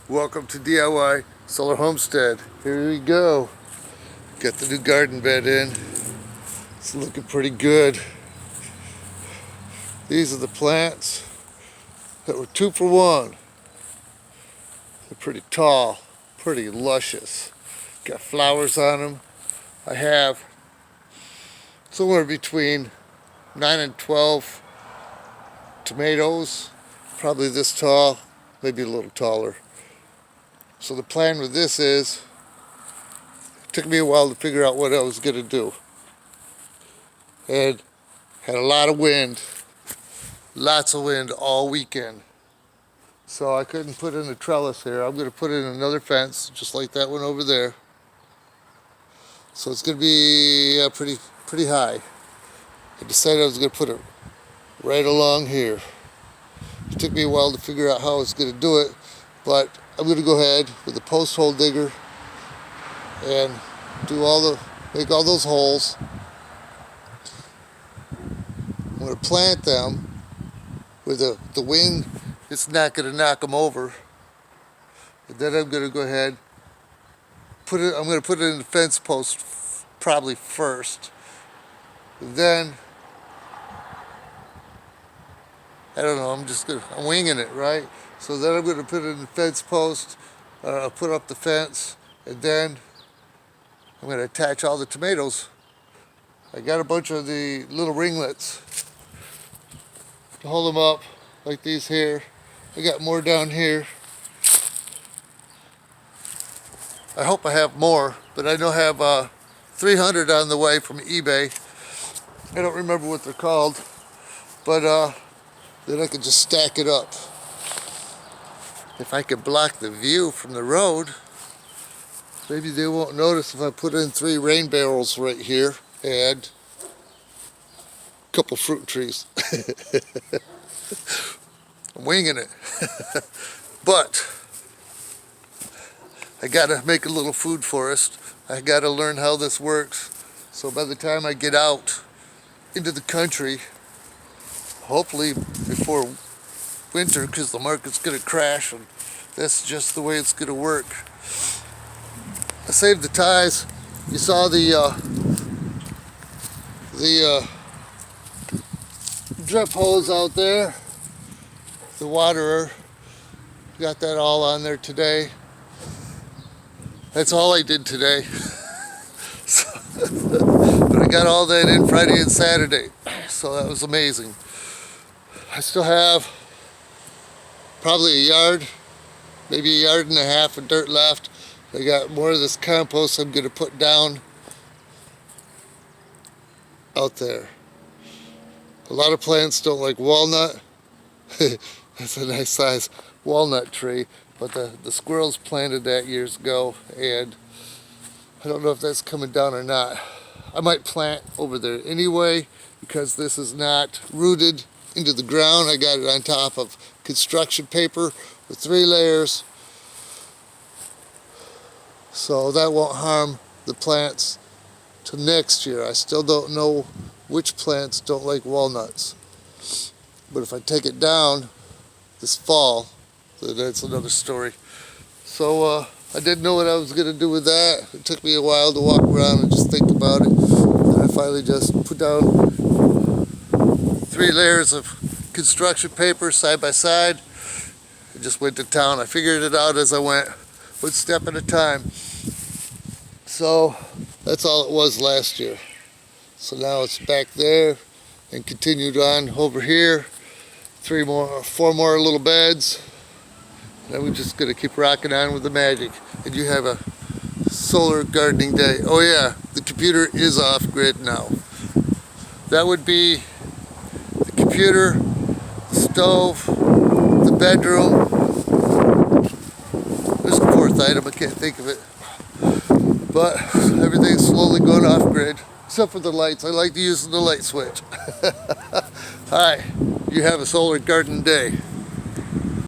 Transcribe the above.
Welcome to DIY Solar Homestead. Here we go. Got the new garden bed in. It's looking pretty good. These are the plants that were 2 for 1. They're pretty tall, pretty luscious. Got flowers on them. I have somewhere between 9 and 12 tomatoes, probably this tall, maybe a little taller. So the plan with this is, it took me a while to figure out what I was going to do. And had a lot of wind, lots of wind all weekend. So I couldn't put in a trellis here. I'm going to put in another fence, just like that one over there. So it's going to be pretty high. I decided I was going to put it right along here. It took me a while to figure out how I was going to do it, but I'm going to go ahead with the post hole digger and make all those holes. I'm going to plant them where the wind, it's not going to knock them over. And then I'm going to go ahead, I'm going to put it in the fence post probably first. And then, I don't know, I'm winging it, right? So then I'm going to put it in the fence post, put up the fence, and then I'm going to attach all the tomatoes. I got a bunch of the little ringlets to hold them up, like these here. I got more down here. I hope I have more, but I know I have 300 on the way from eBay. I don't remember what they're called, but then I can just stack it up. If I could block the view from the road, maybe they won't notice if I put in 3 rain barrels right here and a couple fruit trees. I'm winging it. But I gotta make a little food forest. I gotta learn how this works. So by the time I get out into the country, hopefully before winter, because the market's going to crash, and that's just the way it's going to work. I saved the ties. You saw the drip hose out there, the waterer. Got that all on there today. That's all I did today. But I got all that in Friday and Saturday, so that was amazing. I still have probably a yard, maybe a yard and a half of dirt left. I got more of this compost I'm going to put down out there. A lot of plants don't like walnut. That's a nice size walnut tree, but the squirrels planted that years ago, and I don't know if that's coming down or not. I might plant over there anyway, because this is not rooted into the ground. I got it on top of construction paper with 3 layers, so that won't harm the plants till next year. I still don't know which plants don't like walnuts, but if I take it down this fall, then that's another story. So I didn't know what I was going to do with that. It took me a while to walk around and just think about it, and I finally just put down 3 layers of construction paper side by side. I just went to town. I figured it out as I went, one step at a time. So that's all it was last year. So now it's back there and continued on over here. 4 more little beds. And then we're just gonna keep rocking on with the magic. And you have a solar gardening day. Oh yeah, the computer is off grid now. That would be the computer, the stove, the bedroom. There's a 4th item, I can't think of it. But everything's slowly going off grid, except for the lights. I like to use the light switch. Hi, you have a solar garden day.